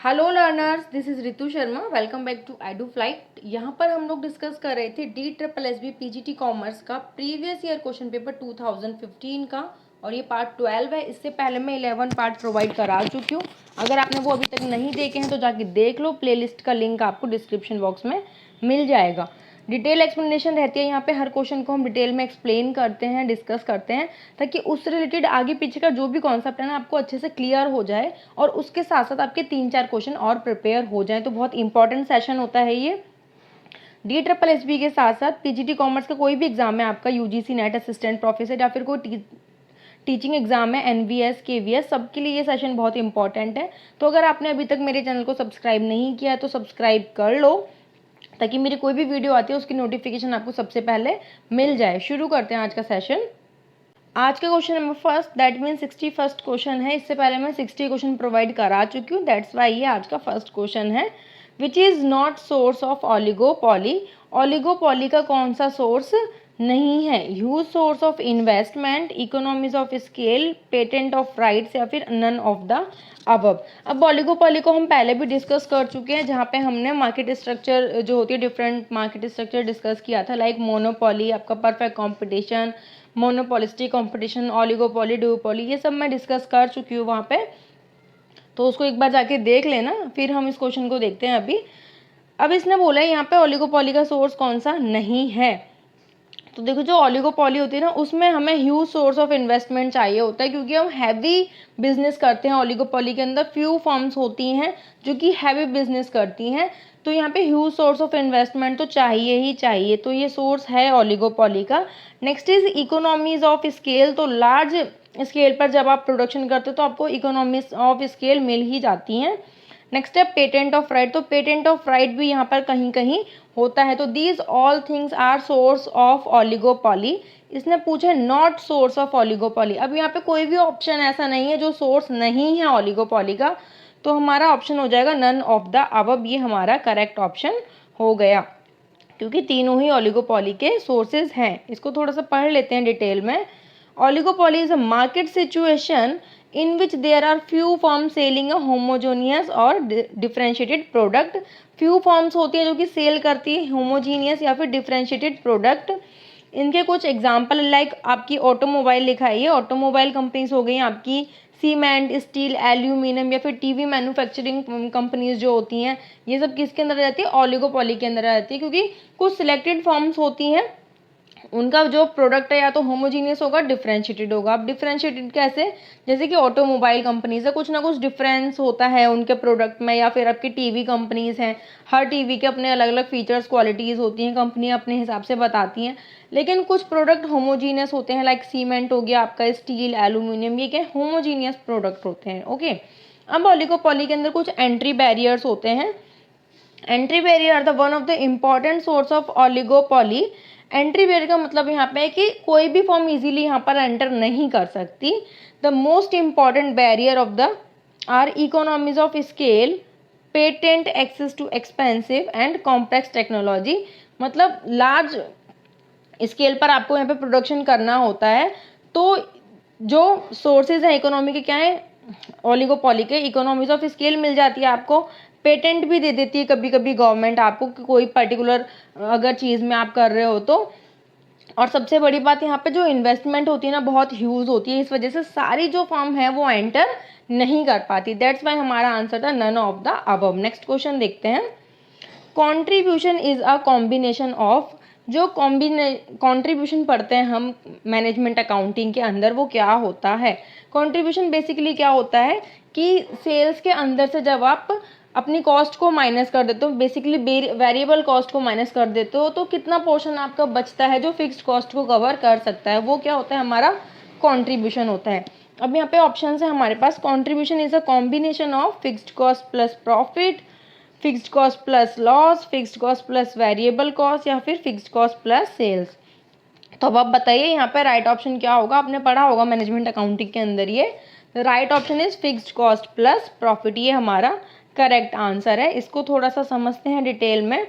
Hello learners, this is Ritu Sharma. Welcome back to Edu Flight. यहाँ पर हम लोग डिस्कस कर रहे थे DSSB PGT कॉमर्स का प्रीवियस ईयर क्वेश्चन पेपर 2015 का, और ये पार्ट 12 है। इससे पहले मैं 11 पार्ट प्रोवाइड करा चुकी हूँ। अगर आपने वो अभी तक नहीं देखे हैं तो जाके देख लो, प्लेलिस्ट का लिंक आपको डिस्क्रिप्शन बॉक्स में मिल जाएगा। डिटेल एक्सप्लेनेशन रहती है यहाँ पे, हर क्वेश्चन को हम डिटेल में एक्सप्लेन करते हैं, डिस्कस करते हैं, ताकि उस रिलेटेड आगे पीछे का जो भी कॉन्सेप्ट है ना आपको अच्छे से क्लियर हो जाए, और उसके साथ साथ आपके 3-4 क्वेश्चन और प्रिपेयर हो जाए। तो बहुत इंपॉर्टेंट सेशन होता है ये। DSSB के साथ साथ PGT कॉमर्स का कोई भी एग्जाम है आपका, UGC नेट असिस्टेंट प्रोफेसर या फिर कोई टीचिंग एग्जाम है, NVS KVS, सबके लिए ये सेशन बहुत इंपॉर्टेंट है। तो अगर आपने अभी तक मेरे चैनल को सब्सक्राइब नहीं किया है तो सब्सक्राइब कर लो, ताकि मेरी कोई भी वीडियो आती है उसकी नोटिफिकेशन आपको सबसे पहले मिल जाए। शुरू करते हैं आज का सेशन। आज का question number first, that mean 61st question है। इससे पहले मैं 60 क्वेश्चन प्रोवाइड करा चुकी हूँ, दैट्स वाई ये आज का फर्स्ट क्वेश्चन है। Which is not source of oligopoly. Oligopoly का कौन सा सोर्स नहीं है? Huge source of investment, economies of scale, patent of rights, या फिर नन ऑफ द अबव। अब ऑलिगोपॉली को हम पहले भी डिस्कस कर चुके हैं, जहाँ पे हमने मार्केट स्ट्रक्चर जो होती है, डिफरेंट मार्केट स्ट्रक्चर डिस्कस किया था, लाइक मोनोपॉली, आपका परफेक्ट कॉम्पिटिशन, मोनोपोलिस्टिक कंपटीशन, ऑलिगोपॉली, डुओपॉली, ये सब मैं डिस्कस कर चुकी हूँ वहाँ पे। तो उसको एक बार जाके देख लेना। फिर हम इस क्वेश्चन को देखते हैं अभी। अब इसने बोला है यहाँ पे ऑलिगोपॉली का सोर्स कौन सा नहीं है। तो देखो, जो ऑलिगोपॉली होती है ना, उसमें हमें ह्यूज सोर्स ऑफ इन्वेस्टमेंट चाहिए होता है, क्योंकि हम हैवी बिजनेस करते हैं। ऑलिगोपॉली के अंदर फ्यू फर्म्स होती हैं जो कि हैवी बिजनेस करती हैं, तो यहाँ पे ह्यूज सोर्स ऑफ इन्वेस्टमेंट तो चाहिए ही चाहिए। तो ये सोर्स है ऑलिगोपॉली का। Next is economies of scale. तो लार्ज स्केल पर जब आप प्रोडक्शन करते हो तो आपको इकोनॉमीज ऑफ स्केल मिल ही जाती हैं। नेक्स्ट है पेटेंट ऑफ राइट। तो पेटेंट ऑफ राइट भी यहाँ पर कहीं कहीं होता है। तो these all things are source of oligopoly. इसने पूछे नॉट सोर्स ऑफ ऑलिगोपॉली। अब यहाँ पे कोई भी ऑप्शन ऐसा नहीं है जो सोर्स नहीं है ऑलिगोपॉली का, तो हमारा ऑप्शन हो जाएगा नन ऑफ द अबव। ये हमारा करेक्ट ऑप्शन हो गया, क्योंकि तीनों ही ऑलिगोपॉली के सोर्सेज हैं। इसको थोड़ा सा पढ़ लेते हैं डिटेल में। Oligopoly is a market situation in which there are few firms selling a homogeneous और differentiated product। few firms होती है जो कि सेल करती है homogeneous या फिर differentiated product। इनके कुछ एग्जाम्पल लाइक आपकी ऑटोमोबाइल लिखा है, ये ऑटोमोबाइल कंपनीज हो गई आपकी, सीमेंट, स्टील, एल्यूमिनियम, या फिर टीवी मैन्युफैक्चरिंग कंपनीज जो होती हैं, ये सब किसके अंदर रहती है? ऑलिगोपॉली के अंदर रहती है, क्योंकि कुछ सिलेक्टेड फर्म्स होती हैं, उनका जो प्रोडक्ट है या तो होमोजीनियस होगा, डिफरेंशिएटेड होगा। अब डिफरेंशिएटेड कैसे? जैसे कि ऑटोमोबाइल कंपनीज है, कुछ ना कुछ डिफरेंस होता है उनके प्रोडक्ट में, या फिर आपकी टीवी कंपनीज हैं, हर टीवी के अपने अलग अलग फीचर्स, क्वालिटीज़ होती हैं, कंपनी अपने हिसाब से बताती हैं। लेकिन कुछ प्रोडक्ट होमोजीनियस होते हैं, लाइक सीमेंट हो गया आपका, स्टील, एल्यूमिनियम, ये क्या होमोजीनियस प्रोडक्ट होते हैं। ओके। अब ऑलिगोपॉली के अंदर कुछ एंट्री बैरियर्स होते हैं। Entry barrier are the one of the important source of oligopoly. Entry barrier का मतलब यहाँ पे है कि कोई भी फॉर्म इजीली यहाँ पर एंटर नहीं कर सकती। The most important barrier of the are economies of scale, patent, access to expensive and complex technology. मतलब लार्ज स्केल पर आपको यहाँ पे प्रोडक्शन करना होता है, तो जो सोर्सेज हैं इकोनॉमी के क्या है? ऑलिगोपॉली के। इकोनॉमीज ऑफ स्केल मिल जाती है आपको, पेटेंट भी दे देती है कभी कभी गवर्नमेंट आपको कि कोई पर्टिकुलर अगर चीज़ में आप कर रहे हो तो। और सबसे बड़ी बात यहाँ पे जो इन्वेस्टमेंट होती है ना, बहुत ह्यूज होती है, इस वजह से सारी जो फर्म है वो एंटर नहीं कर पाती। दैट्स वाई हमारा आंसर था none of the above. Next question देखते हैं। Contribution is a combination of. जो कॉन्ट्रीब्यूशन पढ़ते हैं हम मैनेजमेंट अकाउंटिंग के अंदर, वो क्या होता है? कॉन्ट्रीब्यूशन बेसिकली क्या होता है कि सेल्स के अंदर से जब आप अपनी कॉस्ट को माइनस कर देते हो, बेसिकली वेरिएबल कॉस्ट को माइनस कर देते हो, तो कितना पोर्शन आपका बचता है जो फिक्स्ड कॉस्ट को कवर कर सकता है, वो क्या होता है? हमारा कॉन्ट्रीब्यूशन होता है। अब यहाँ पे ऑप्शन है हमारे पास। Contribution is a combination of fixed cost plus profit, fixed cost plus loss, fixed cost plus variable cost, या फिर फिक्स्ड कॉस्ट प्लस सेल्स। तो अब आप बताइए यहाँ पे राइट ऑप्शन क्या होगा? आपने पढ़ा होगा मैनेजमेंट अकाउंटिंग के अंदर, ये right option is fixed cost plus profit. ये हमारा करेक्ट आंसर है। इसको थोड़ा सा समझते हैं डिटेल में।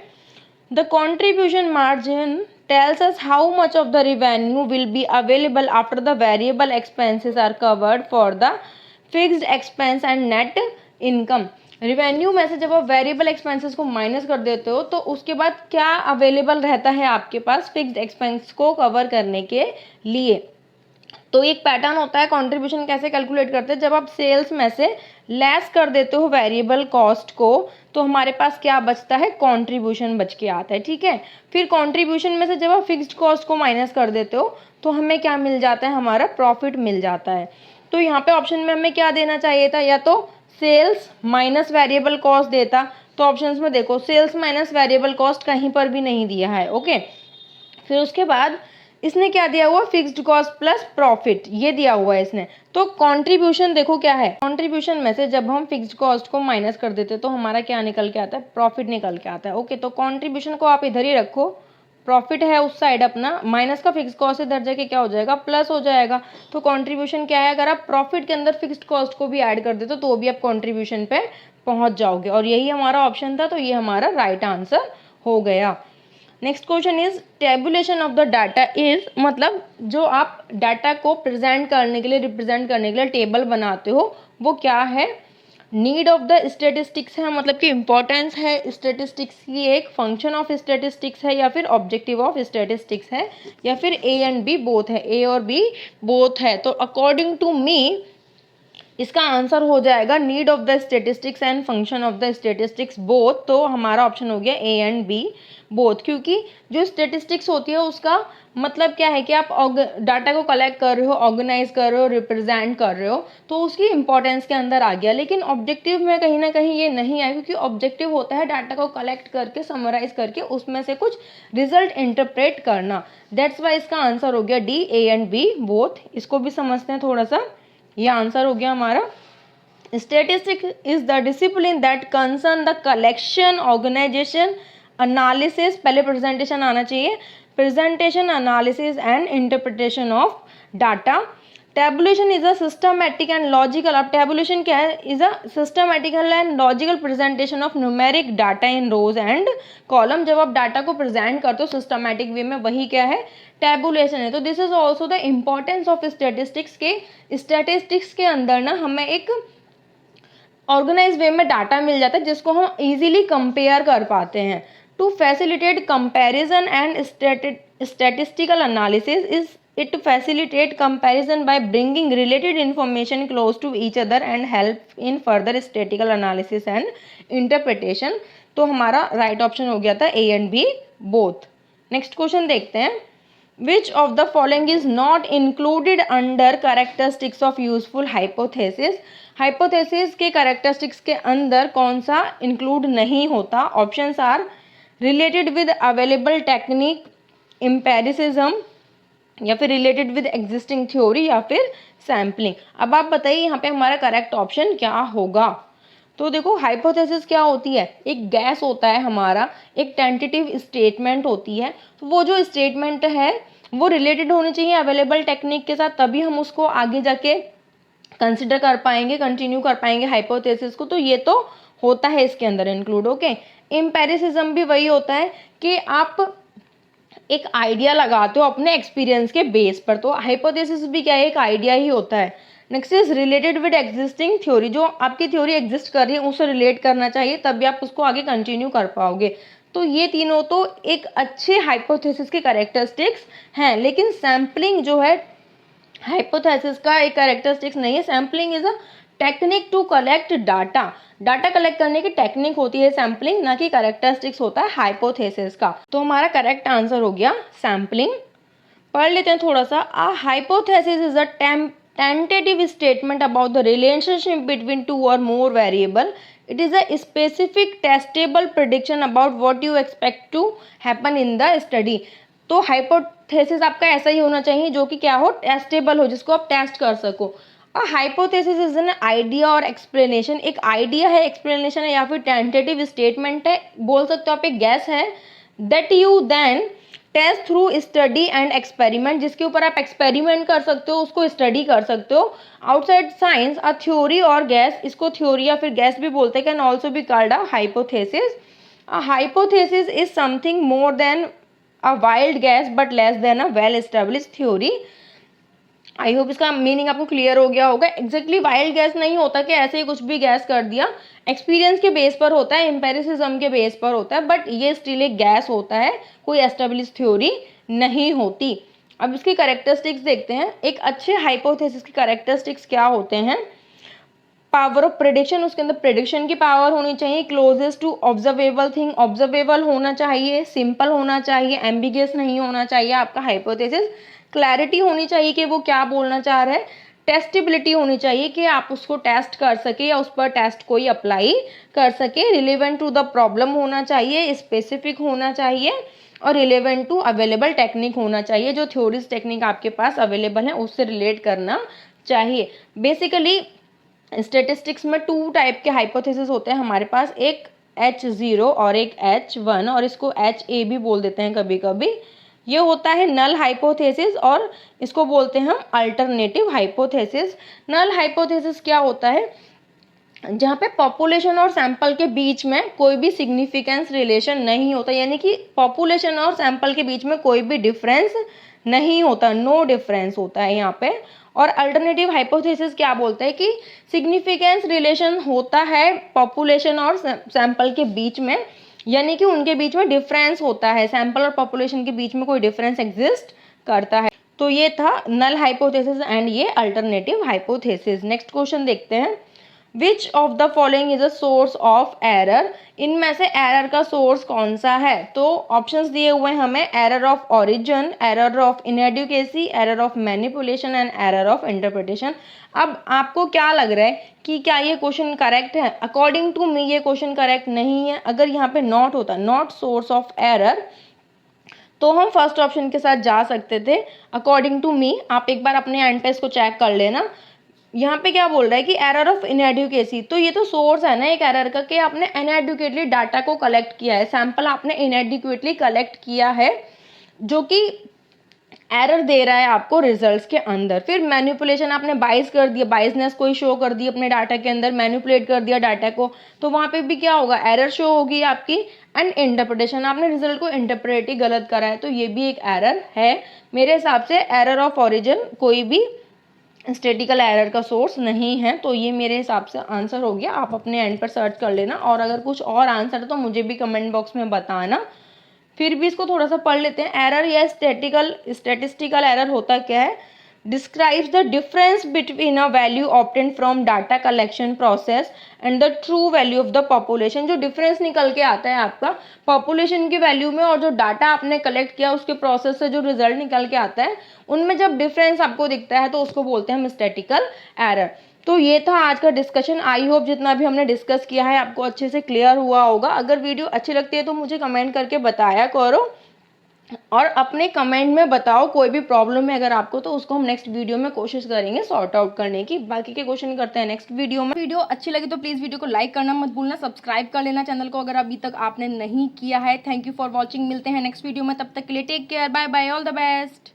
The contribution margin tells us how much of the revenue will be available after the variable expenses are covered for the fixed expense and net income। Revenue में से जब आप वेरिएबल एक्सपेंसेस को माइनस कर देते हो तो उसके बाद क्या अवेलेबल रहता है आपके पास फिक्स्ड एक्सपेंस को कवर करने के लिए। तो एक पैटर्न होता है कंट्रीब्यूशन कैसे कैलकुलेट करते हैं, जब आप सेल्स में से लेस कर देते हो वेरिएबल कॉस्ट को तो हमारे पास क्या बचता है, कंट्रीब्यूशन बच के आता है। ठीक है, फिर कंट्रीब्यूशन में से जब आप फिक्स्ड कॉस्ट को माइनस कर देते हो तो हमें क्या मिल जाता है, हमारा प्रॉफिट मिल जाता है। तो यहाँ पे ऑप्शन में हमें क्या देना चाहिए था, या तो सेल्स माइनस वेरिएबल कॉस्ट देता, तो ऑप्शंस में देखो सेल्स माइनस वेरिएबल कॉस्ट कहीं पर भी नहीं दिया है। ओके, फिर उसके बाद इसने क्या दिया हुआ, फिक्स्ड कॉस्ट प्लस प्रॉफिट, ये दिया हुआ है इसने। तो कंट्रीब्यूशन देखो क्या है, कंट्रीब्यूशन में से जब हम फिक्स्ड कॉस्ट को माइनस कर देते तो हमारा क्या निकल के आता है, प्रॉफिट निकल के आता है। ओके, तो कंट्रीब्यूशन को आप इधर ही रखो, प्रॉफिट है उस साइड अपना, माइनस का फिक्स्ड कॉस्ट इधर जाके क्या हो जाएगा, प्लस हो जाएगा। तो कंट्रीब्यूशन क्या है, अगर आप प्रॉफिट के अंदर फिक्स्ड कॉस्ट को भी ऐड कर देते तो भी आप कंट्रीब्यूशन पे पहुंच जाओगे, और यही हमारा ऑप्शन था, तो ये हमारा राइट आंसर हो गया। Next question is tabulation of the data is, मतलब जो आप डाटा को प्रेजेंट करने के लिए, रिप्रेजेंट करने के लिए टेबल बनाते हो वो क्या है, नीड ऑफ द स्टेटिस्टिक्स है, मतलब कि इंपॉर्टेंस है स्टेटिस्टिक्स की, एक फंक्शन ऑफ स्टेटिस्टिक्स है, या फिर ऑब्जेक्टिव ऑफ स्टेटिस्टिक्स है, या फिर ए एंड बी बोथ है, ए और बी बोथ है। तो अकॉर्डिंग टू मी इसका आंसर हो जाएगा need of the statistics and function of the statistics both. तो हमारा ऑप्शन हो गया ए एंड बी बोथ, क्योंकि जो स्टेटिस्टिक्स होती है उसका मतलब क्या है कि आप डाटा को कलेक्ट कर रहे हो, ऑर्गेनाइज कर रहे हो, रिप्रेजेंट कर रहे हो, तो उसकी इंपॉर्टेंस के अंदर आ गया। लेकिन ऑब्जेक्टिव में कहीं ना कहीं ये नहीं आया, क्योंकि ऑब्जेक्टिव होता है डाटा को कलेक्ट करके, समराइज करके उसमें से कुछ रिजल्ट इंटरप्रेट करना। दैट्स वाई इसका आंसर हो गया D, A and B both. इसको भी समझते हैं थोड़ा सा, ये आंसर हो गया हमारा। Statistics is the discipline that concern the collection, organisation, analysis, पहले प्रेजेंटेशन आना चाहिए, presentation, analysis and interpretation of data. Tabulation is a systematic and logical, अब टेबुलेशन क्या है, is a systematical and logical presentation of numeric data in rows and column. जब आप data को present करते हो सिस्टमैटिक वे में, वही क्या है, टेबुलेशन है। तो this is also the importance of statistics के, स्टेटिस्टिक्स के अंदर ना हमें एक ऑर्गेनाइज वे में डाटा मिल जाता है जिसको हम इजीली कंपेयर कर पाते हैं। To facilitate comparison and statistical analysis is it facilitate comparison by bringing related information close to each other and help in further statistical analysis and interpretation। तो हमारा राइट ऑप्शन हो गया था A and B both. Next question देखते हैं, which of the following is not included under characteristics of useful hypothesis। hypothesis के characteristics के अंदर कौन सा include नहीं होता। Options are related with available technique, empiricism, या फिर related with existing theory, या फिर sampling। अब आप बताइए यहाँ पे हमारा करेक्ट ऑप्शन क्या होगा। तो देखो हाइपोथेसिस क्या होती है, एक गैस होता है हमारा, एक टेंटेटिव स्टेटमेंट होती है। तो वो जो स्टेटमेंट है वो रिलेटेड होनी चाहिए अवेलेबल टेक्निक के साथ, तभी हम उसको आगे जाके कंसिडर कर पाएंगे, कंटिन्यू कर पाएंगे हाइपोथेसिस को। तो ये तो होता है इसके अंदर इंक्लूड। ओके, एम्पेरिसिज्म भी वही होता है कि आप एक आइडिया लगाते हो अपने एक्सपीरियंस के बेस पर, तो हाइपोथेसिस भी क्या है, एक आइडिया ही होता है। Next is related with existing theory, जो आपकी थ्योरी एग्जिस्ट कर रही है उससे रिलेट करना चाहिए, तभी आप उसको आगे कंटिन्यू कर पाओगे। तो ये तीनों तो एक अच्छे हाइपोथेसिस के कैरेक्टरिस्टिक्स हैं। लेकिन सैम्पलिंग जो है हाइपोथेसिस का एक कैरेक्टरिस्टिक्स नहीं है। Sampling is a technique to collect data, data collect करने की टेक्निक होती है सैम्पलिंग, ना कि कैरेक्टरिस्टिक्स होता है हाइपोथेसिस का। तो हमारा करेक्ट आंसर हो गया सैम्पलिंग। पढ़ लेते हैं थोड़ा सा। A hypothesis is a tentative statement about the relationship between two or more variable. It is a specific testable prediction about what you expect to happen in the study। तो hypothesis आपका ऐसा ही होना चाहिए जो कि क्या हो, टेस्टेबल हो, जिसको आप टेस्ट कर सको। और हाइपोथेसिस इज एन आइडिया और एक्सप्लेनेशन, एक आइडिया है, एक्सप्लेनेशन है, या फिर टेंटेटिव स्टेटमेंट है, बोल सकते हो आप, एक गैस है, that you then test through study and experiment, जिसके ऊपर आप एक्सपेरिमेंट कर सकते हो, उसको स्टडी कर सकते हो। आउटसाइड साइंस अ थ्योरी और गैस, इसको थ्योरी या फिर गैस भी बोलते हैं, can also be called a hypothesis. A hypothesis is something more than a wild gas but less than a well established theory. I hope इसका meaning आपको clear हो गया होगा। एग्जैक्टली वाइल्ड गैस नहीं होता कि ऐसे ही कुछ भी गैस कर दिया, एक्सपीरियंस के बेस पर होता है, एम्पेरिसिज्म के बेस पर होता है, बट ये स्टिल एक गैस होता है, कोई एस्टेब्लिश थ्योरी नहीं होती। अब इसकी कैरेक्टरिस्टिक्स देखते हैं। एक अच्छे हाइपोथेसिस की कैरेक्टरिस्टिक्स क्या होते हैं? पावर ऑफ प्रेडिक्शन, उसके अंदर प्रेडिक्शन की पावर होनी चाहिए, closest to observable thing, observable होना चाहिए, सिंपल होना चाहिए, एम्बिगियस नहीं होना चाहिए आपका हाइपोथेसिस, क्लैरिटी होनी चाहिए कि वो क्या बोलना चाह रहा है, टेस्टिबिलिटी होनी चाहिए कि आप उसको टेस्ट कर सके या उस पर टेस्ट कोई अप्लाई कर सके, रिलेवेंट टू द प्रॉब्लम होना चाहिए, स्पेसिफिक होना चाहिए और रिलेवेंट टू अवेलेबल टेक्निक होना चाहिए। जो थ्योरीज टेक्निक आपके पास अवेलेबल है उससे रिलेट करना चाहिए। बेसिकली स्टेटिस्टिक्स में 2 टाइप के हाइपोथेसिस होते हैं हमारे पास, एक H0 और एक H1, और इसको HA भी बोल देते हैं कभी कभी। ये होता है नल हाइपोथेसिस और इसको बोलते हैं हम अल्टरनेटिव हाइपोथेसिस। नल हाइपोथेसिस क्या होता है? जहाँ पे पॉपुलेशन और सैंपल के बीच में कोई भी सिग्निफिकेंस रिलेशन नहीं होता, यानी कि पॉपुलेशन और सैंपल के बीच में कोई भी डिफरेंस नहीं होता, नो डिफरेंस होता है यहाँ पे। और अल्टरनेटिव हाइपोथेसिस क्या बोलते हैं कि सिग्निफिकेंस रिलेशन होता है पॉपुलेशन और सैंपल के बीच में, यानी कि उनके बीच में डिफरेंस होता है, सैंपल और पॉपुलेशन के बीच में कोई डिफरेंस एग्जिस्ट करता है। तो ये था नल हाइपोथेसिस एंड ये अल्टरनेटिव हाइपोथेसिस। नेक्स्ट क्वेश्चन देखते हैं। Which of the following is a source of error? इनमें से एरर का सोर्स कौन सा है? तो ऑप्शंस दिए हुए हैं हमें, error of origin, error of inadequacy, error of manipulation and error of interpretation. अब आपको क्या लग रहा है कि क्या ये क्वेश्चन करेक्ट है? अकॉर्डिंग टू मी ये क्वेश्चन करेक्ट नहीं है। अगर यहाँ पे नॉट होता, नॉट सोर्स ऑफ एरर, तो हम फर्स्ट ऑप्शन के साथ जा सकते थे। अकॉर्डिंग टू मी, आप एक बार अपने एंड पे इसको चेक कर लेना। यहाँ पे क्या बोल रहा है कि एरर ऑफ इनएडुकेसी, तो ये तो सोर्स है ना एक एरर का, कि आपने इनएडुकेटली डाटा को कलेक्ट किया है, सैंपल आपने इनएडुकेटली कलेक्ट किया है, जो कि एरर दे रहा है आपको रिजल्ट्स के अंदर। फिर मैनिपुलेशन, आपने बाइस कर दिया, बाइसनेस कोई शो कर दी अपने डाटा के अंदर, मैनिपुलेट कर दिया डाटा को, तो वहाँ पे भी क्या होगा, एरर शो होगी आपकी। एंड इंटरप्रिटेशन, आपने रिजल्ट को इंटरप्रेट ही गलत करा है, तो ये भी एक एरर है। मेरे हिसाब से एरर ऑफ ओरिजिन कोई भी स्टेटिकल एरर का सोर्स नहीं है, तो ये मेरे हिसाब से आंसर हो गया। आप अपने एंड पर सर्च कर लेना, और अगर कुछ और आंसर है तो मुझे भी कमेंट बॉक्स में बताना। फिर भी इसको थोड़ा सा पढ़ लेते हैं। एरर या स्टेटिस्टिकल एरर होता क्या है? Describes the difference between a value obtained from data collection process and the true value of the population. जो डिफरेंस निकल के आता है आपका पॉपुलेशन की वैल्यू में और जो डाटा आपने कलेक्ट किया उसके प्रोसेस से जो रिजल्ट निकल के आता है, उनमें जब डिफरेंस आपको दिखता है तो उसको बोलते हैं हम स्टैटिकल एरर। तो ये था आज का डिस्कशन। आई होप जितना भी हमने डिस्कस किया है आपको अच्छे से क्लियर हुआ होगा। अगर वीडियो अच्छी लगती है तो मुझे कमेंट करके बताया करो, और अपने कमेंट में बताओ कोई भी प्रॉब्लम है अगर आपको, तो उसको हम नेक्स्ट वीडियो में कोशिश करेंगे सॉर्ट आउट करने की। बाकी के क्वेश्चन करते हैं नेक्स्ट वीडियो में। वीडियो अच्छी लगी तो प्लीज़ वीडियो को लाइक करना मत भूलना, सब्सक्राइब कर लेना चैनल को अगर अभी तक आपने नहीं किया है। थैंक यू फॉर वॉचिंग, मिलते हैं नेक्स्ट वीडियो में, तब तक के लिए take care, bye bye, all the best.